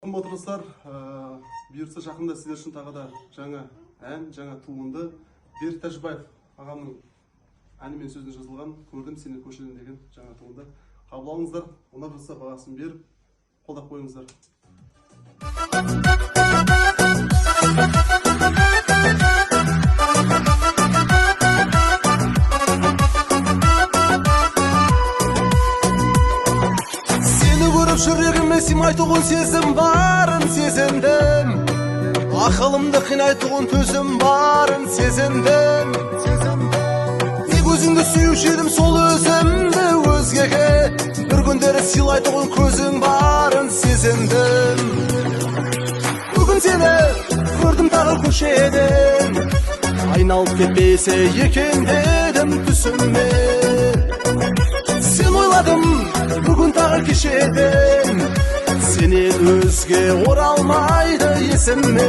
Қымбатты достар, бұйыртса жақында сіздер үшін тағы да жаңа ән, жаңа туынды Берік Тәжібаев ағамның әнімен сөзіне жазылған "Көрдім сені көшеден" деген жаңа туынды қабыл алыңыздар. Ұнап жатса бағасын беріп, қолдап қойыңыздар. Жүрегіме сыймайтұғын сезім барын сезіндім, ақылымды қинайтұғын төзім барын сезіндім. Тек өзіңді сүюші едім, сол өзімді өзгеге, бір күндері сыйлайтұғын көзің барын сезіндім. Бүгін сені көрдім тағы көшеден, айналып кетпесе екен дедім түсіме. Сен ойладым бүгін тағы кешеден, сенен өзге оралмайды есіме.